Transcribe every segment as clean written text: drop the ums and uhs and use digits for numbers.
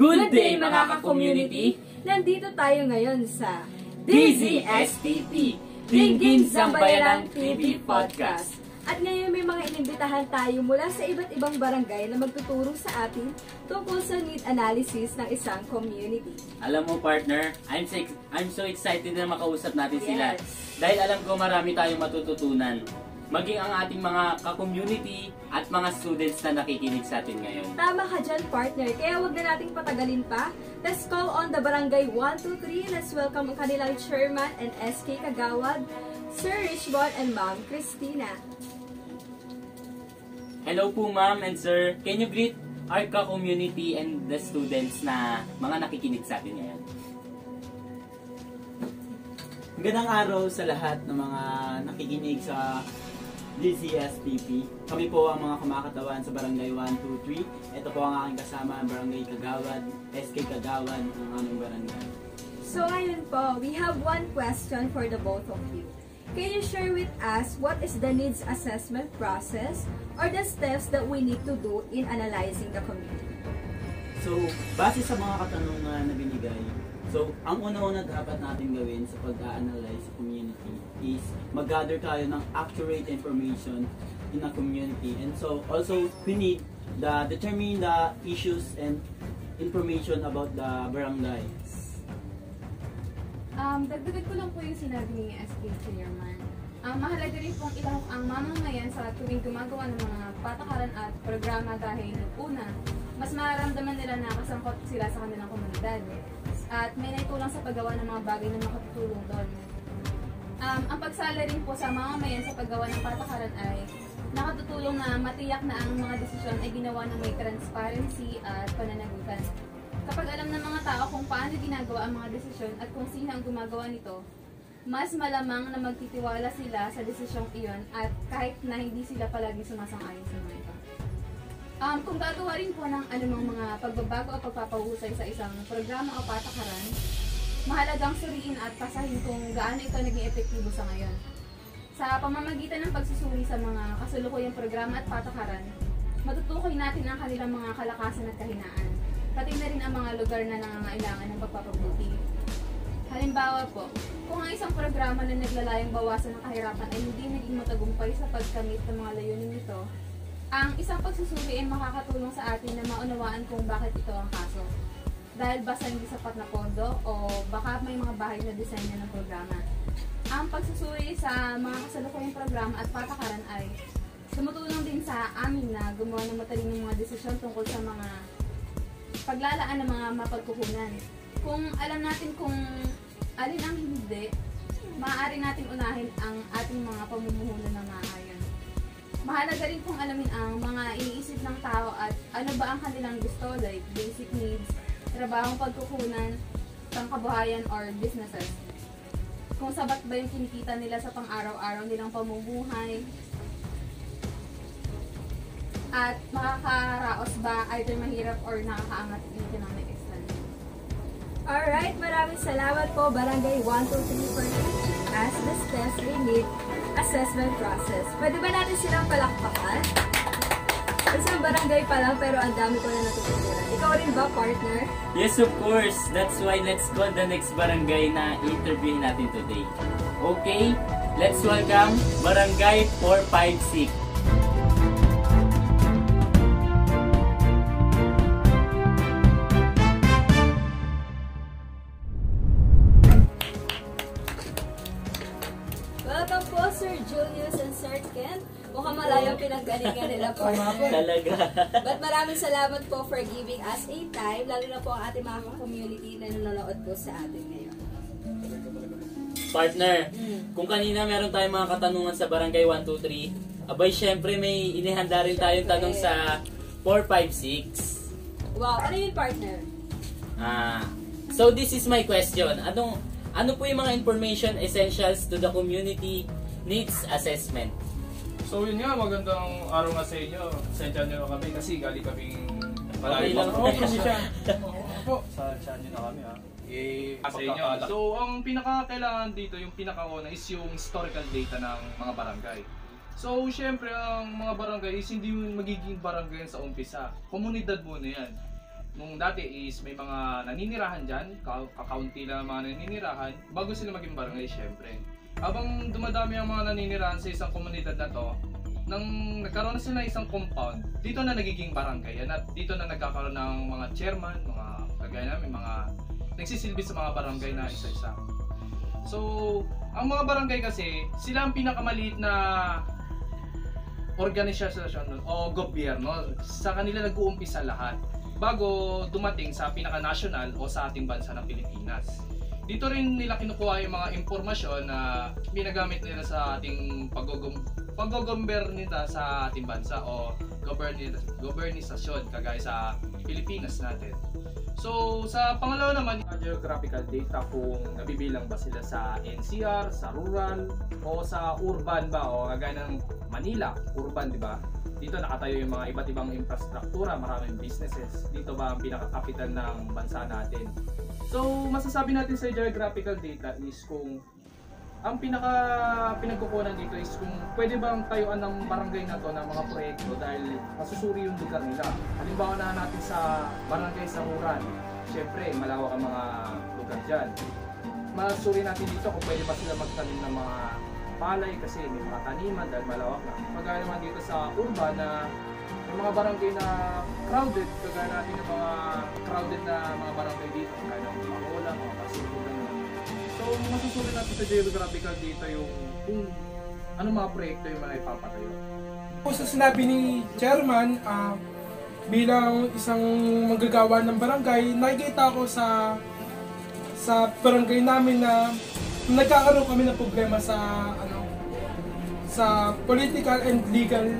Good day mga ka-community! Nandito tayo ngayon sa DZSTP, Dinggin Sambayanang TV Podcast. At ngayon may mga inimbitahan tayo mula sa iba't ibang barangay na magtuturo sa atin tungkol sa need analysis ng isang community. Alam mo partner, I'm so excited na makausap natin sila. Dahil alam ko marami tayong matututunan. Maging ang ating mga ka-community at mga students na nakikinig sa atin ngayon. Tama ka dyan, partner. Kaya wag na nating patagalin pa. Let's call on the Barangay 123. Let's welcome ang kanilang chairman and SK Kagawad, Sir Richbon and Ma'am Christina. Hello po ma'am and sir. Can you greet our ka-community and the students na mga nakikinig sa atin ngayon? Magandang araw sa lahat ng mga nakikinig sa DZSTP. Kami po ang mga kumakatawan sa Barangay 123. Ito po ang aking kasama, Barangay Kagawad, SK Kagawad, ang aming barangay. So ngayon po, we have one question for the both of you. Can you share with us what is the needs assessment process or the steps that we need to do in analyzing the community? So, base sa mga katanungan na binigay, ang una-una dapat natin gawin sa pag-a-analyze sa community is mag-gather tayo ng accurate information in a community. And so, also, we need determine the issues and information about the barangay. Dagdagan ko lang po yung sinabi ni SK Chairman. Mahalaga rin pong ilang ang mamamayan sa tuwing gumagawa ng mga patakaran at programa dahil una, mas mararamdaman nila na kasangkot sila sa kanilang komunidad at may naitulong sa paggawa ng mga bagay na makatutulong doon. Ang pagsala rin po sa mamamayan sa paggawa ng patakaran ay nakatutulong na matiyak na ang mga desisyon ay ginawa ng may transparency at pananagutan. Kapag alam ng mga tao kung paano ginagawa ang mga desisyon at kung sino ang gumagawa nito, mas malamang na magtitiwala sila sa desisyong iyon at kahit na hindi sila palagi sumasang-ayon sa mga ito. Kung gagawa rin po ng anumang mga pagbabago o pagpapahusay sa isang programa o patakaran, mahalagang suriin at pasahin kung gaano ito naging epektibo sa ngayon. Sa pamamagitan ng pagsusuri sa mga kasalukuyang programa at patakaran, matutukoy natin ang kanilang mga kalakasan at kahinaan, pati na rin ang mga lugar na nangangailangan ng pagpapabuti. Halimbawa po, kung ang isang programa na naglalayong bawasan ng kahirapan ay hindi naging matagumpay sa pagkamit ng mga layunin nito, ang isang pagsusuri ay makakatulong sa atin na maunawaan kung bakit ito ang kaso. Dahil basta hindi sapat na pondo o baka may mga bahid na disenyo ng programa. Ang pagsusuri sa mga kasalukuyang programa at patakaran ay tumutulong din sa amin na gumawa ng matalinong mga desisyon tungkol sa mga paglalaan ng mga mapagkukunan. Kung alam natin kung alin ang hindi, maaari natin unahin ang ating mga pamumuhunan na maayon. Mahalaga rin kung alamin ang mga iniisip ng tao at ano ba ang kanilang gusto like basic needs, trabahong pagkukunan, pangkabuhayan or businesses. Kung sapat ba yung kinikita nila sa pang-araw-araw nilang pamumuhay, at makakaraos ba either mahirap or nakakaangat yung economic expansion. Alright, maraming salamat po Barangay 123 for teaching us the steps we need assessment process. Pwede ba natin silang palakpakan? Isang barangay pa lang pero ang dami ko na natutunan. Ikaw rin ba, partner? Yes, of course. That's why let's call the next barangay na interviewin natin today. Okay, let's welcome Barangay 456. Welcome po, Sir Julius and Sir Ken. Mukhang malayong pinanggalingan nila po. Talaga. But maraming salamat po for giving us a time, lalo na po ang ating mga community na nanonood po sa atin ngayon. Partner, kung kanina meron tayong mga katanungan sa Barangay 123, abay syempre may inihanda rin tayong tanong sa 456. Wow, ano yun, partner? So this is my question. Ano po yung mga information essentials to the community needs assessment? So yun nga, magandang araw nga sa inyo. Sensya nyo na kami kasi galing kaming malayo lang po. Sa nyo na kami ha. Sa inyo. So ang pinaka-kailangan dito, yung pinaka-una is yung historical data ng mga barangay. So syempre ang mga barangay is hindi magiging barangay sa umpisa. Komunidad muna yan. nung dati is may mga naninirahan dyan, kakaunti lang ang mga naninirahan, bago sila maging barangay syempre. Habang dumadami ang mga naninirahan sa isang komunidad na to, nang nagkaroon na sila ng isang compound, dito na nagiging barangay yan at dito na nagkakaroon ng mga chairman, mga kagaya namin, mga nagsisilbi sa mga barangay na isa-isa. So, ang mga barangay kasi, sila ang pinakamaliit na organisasyon o gobyerno. Sa kanila nag-uumpisa lahat bago dumating sa pinaka-national o sa ating bansa ng Pilipinas. Dito rin nila kinukuha yung mga impormasyon na ginagamit nila sa ating pag-gobyernita sa ating bansa o gobernisasyon kagaya sa Pilipinas natin. So, sa pangalawa naman, geographical data kung nabibilang ba sila sa NCR, sa rural, o sa urban ba, o kagaya ng Manila, urban, di ba? Dito nakatayo yung mga iba't ibang infrastruktura, maraming businesses. Dito ba ang pinaka-capital ng bansa natin? So, masasabi natin sa geographical data is kung ang pinagkukunan dito is kung pwede bang tayuan ng barangay na to ng mga proyekto dahil masusuri yung lugar nila. Halimbawa na natin sa barangay sa rural, syempre malawak ang mga lugar dyan. Masusuri natin dito kung pwede ba sila magtanim ng mga palay kasi may mga taniman dahil malawak na. Kagaya naman dito sa urban na may mga barangay na crowded, kagaya natin ng mga crowded na mga barangay dito, kagaya ng mga Macola, mga Pacific. So, masusunod natin sa geographical data yung kung ano mga proyekto yung mga ipapatayo. Sa sinabi ni Chairman, bilang isang manggagawa ng barangay, nakikita ko sa barangay namin na nagkakaroon kami ng problema sa political and legal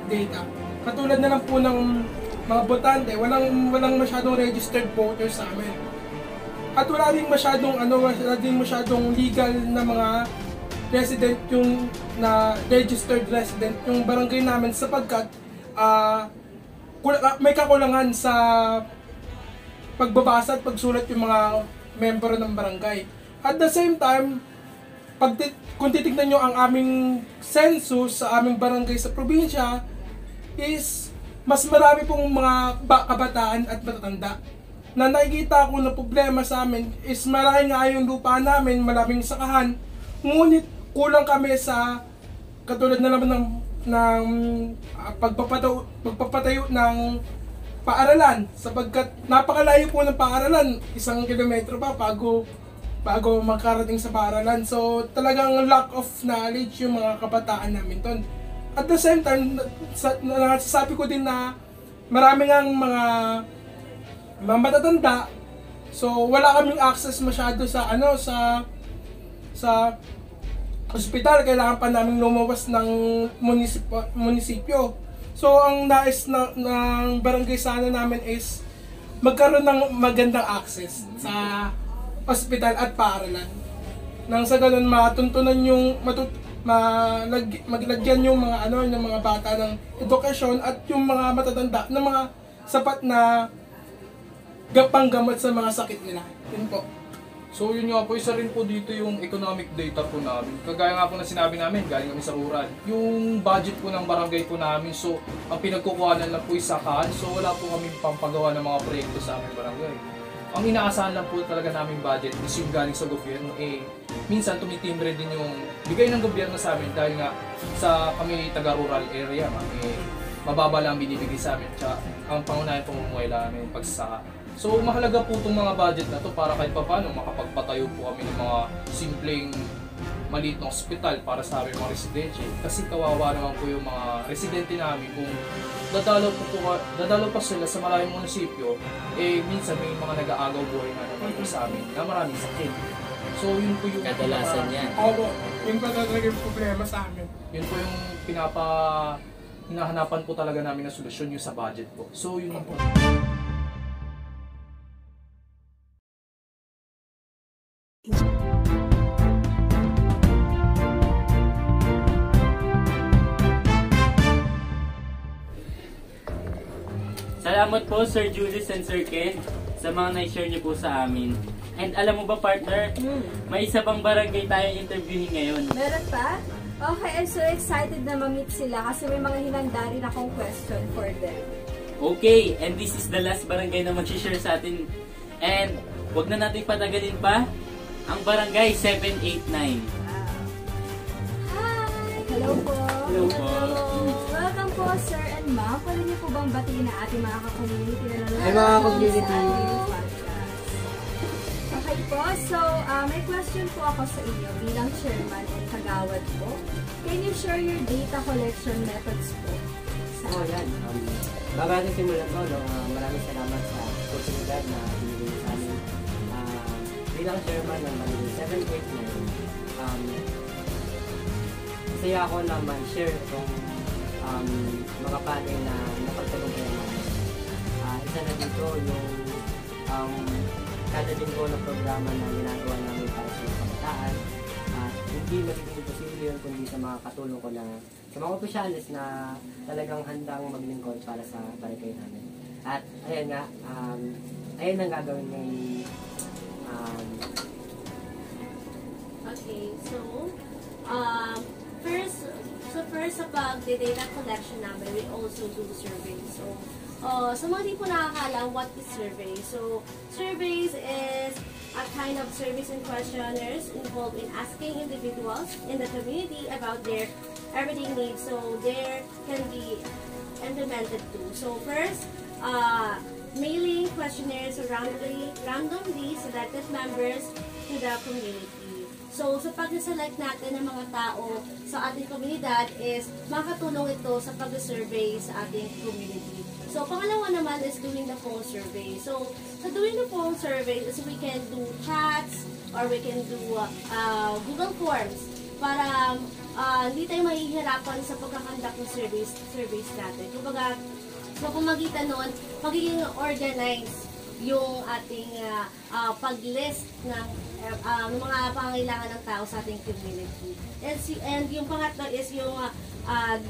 data. Katulad na lang po ng mga botante, walang masyadong registered voters sa amin. At wala rin masyadong legal na mga resident yung na registered resident yung barangay namin sapagkat may kakulangan sa pagbabasa at pagsulat yung mga membro ng barangay. At the same time, kung titignan nyo ang aming census sa aming barangay sa probinsya is mas marami pong mga kabataan at matatanda. Na nakikita ko na problema sa amin is marami nga yung lupa namin, maraming sakahan, ngunit kulang kami sa katulad na naman ng pagpapatayo ng paaralan sapagkat napakalayo po ng paaralan, 1 kilometro pa bago makarating sa paaralan. So talagang lack of knowledge yung mga kabataan namin doon. At the same time, nasasabi ko din na marami ngang mga matatanda, so wala kaming access masyado sa ospital, kailangan pa namin lumawas ng munisipyo. So ang nais ng barangay sana namin is magkaroon ng magandang access sa ospital at paaralan. Nang sa ganun matuntunan yung maglagyan yung yung mga bata ng edukasyon at yung mga matatanda ng mga sapat na panggamot sa mga sakit nila. Yun po. So yun nga po, isa rin po dito yung economic data po namin. Kagaya nga po na sinabi namin, galing kami sa rural. Yung budget po ng barangay po namin, so ang pinagkukuhanan lang po is sakahan. So wala po kami pampagawa ng mga proyekto sa aming barangay. Ang inaasahan lang po talaga namin budget is yung galing sa gobyerno. Minsan tumitimbre din yung bigay ng gobyerno sa amin dahil nga sa kami taga-rural area, mababa lang binibigay sa amin. Tsaka ang pangunahin pamumuhay lang namin pagsasaka. So mahalaga po itong mga budget na to para kahit paano makapagpatayo po kami ng mga simpleng maliit na ospital para sa aming mga residente. Kasi kawawa naman po yung mga residente namin kung dadalaw pa sila sa malayong munisipyo, minsan may mga nag-aagaw buhay na naman po sa amin na maraming sakit. So yun po yung kadalasan yan. Opo, yun pa talaga yung problema sa amin. Yun po yung hinahanapan po talaga namin na solusyon yung sa budget po. So yun po. Salamat po Sir Julius and Sir Ken sa mga na-share niyo po sa amin. And alam mo ba partner, may isa pang barangay tayong interviewin ngayon. Meron pa? Okay, I'm so excited na ma-meet sila kasi may mga hinanda rin akong question for them. Okay, and this is the last barangay na mag-share sa atin. And wag na natin patagalin pa. Ang barangay 789. Hi! Hello po. Hello po. Welcome po, sir and ma'am. Pwede niyo po bang batiin na ating mga ka-community na nanonood? Hi, mga community. sa ating podcast? Okay po, so may question po ako sa inyo bilang chairman and kagawad po. Can you share your data collection methods po? Oh, yan. Bago natin simulan to, no, maraming salamat sa oportunidad na binigay sa amin. Bilang chairman ng Barangay 789, masaya ako naman share itong mga panel na napagtagumpayan namin. Isa na dito yung kada linggo na programa na ginagawa namin para sa mga kabataan. Hindi magiging posible yun kundi sa mga katulong ko na sa mga opisyalis na talagang handang maglingkod para sa barangay namin. At ayan nga, ayan ang gagawin ngayon. Okay, so first sa pag-data collection namin, we also do surveys. So, sa mga di po nakakaalam, what is survey? So, surveys is a kind of surveys and questionnaires involved in asking individuals in the community about their everyday needs. So, there can be implemented too. So, first, mailing questionnaires randomly selected members to the community. So, sa pag-select natin ng mga tao sa ating komunidad is makatulong ito sa pag-survey sa ating community. So, pangalawa naman is doing the phone survey. So, sa doing the phone survey is we can do chats or we can do Google Forms para hindi tayo mahihirapan sa pagkakandak ng surveys natin. Kumbaga, sa pamagitan nun, magiging organized yung ating pag-list ng mga pangangailangan ng tao sa ating community. And yung pangatlo is yung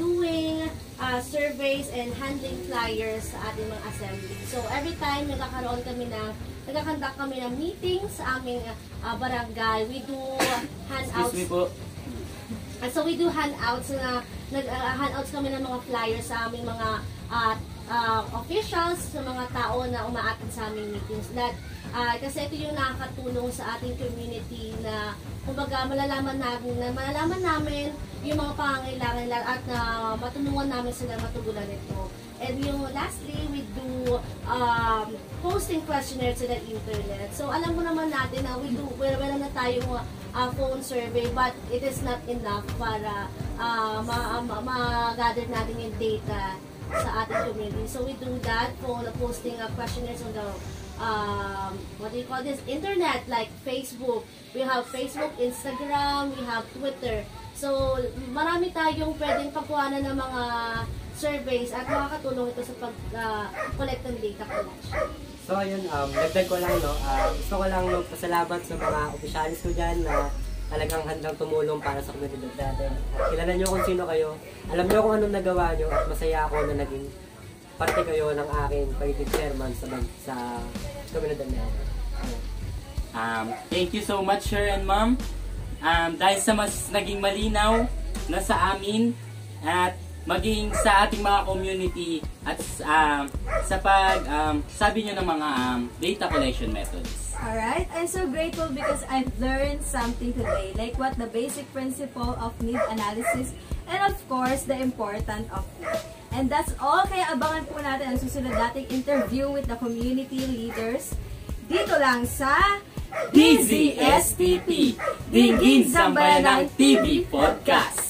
doing surveys and handling flyers sa ating mga assembly. So every time nagkakandak kami ng meetings sa aming barangay, we do handouts. Excuse me po. So we do handouts handouts kami ng mga flyers sa aming mga officials, sa mga tao na umaattend sa aming meetings. Kasi ito yung nakakatulong sa ating community na kumbaga malalaman namin yung mga pangangailangan nila at matulungan namin sila matugunan ito. And yung lastly, we do posting questionnaires sa the internet. So alam mo naman natin na wala na tayong phone survey, but it is not enough para ma-gather natin yung data sa ating community. So we do that, posting questionnaires on the internet, like Facebook. We have Facebook, Instagram, we have Twitter. So marami tayong pwedeng pagkuhanan ng mga surveys at makakatulong ito sa pag-collect ng data collection. So ayun, dagdag ko lang, no, gusto ko lang magpasalamat sa mga opisyalis ko dyan na talagang handang tumulong para sa komunidad natin. At kilala nyo kung sino kayo, alam nyo kung anong nagawa nyo, at masaya ako na naging parte kayo ng aking pagiging chairman sa komunidad natin. Thank you so much, sir and ma'am. Dahil sa mas naging malinaw na sa amin at maging sa ating mga community at sa sabi nyo ng mga data collection methods. Alright, I'm so grateful because I've learned something today, like what the basic principle of need analysis and of course, the importance of need. And that's all, kaya abangan po natin ang susunod nating interview with the community leaders dito lang sa DZSTP, Dinggin Sambayanan TV Podcast.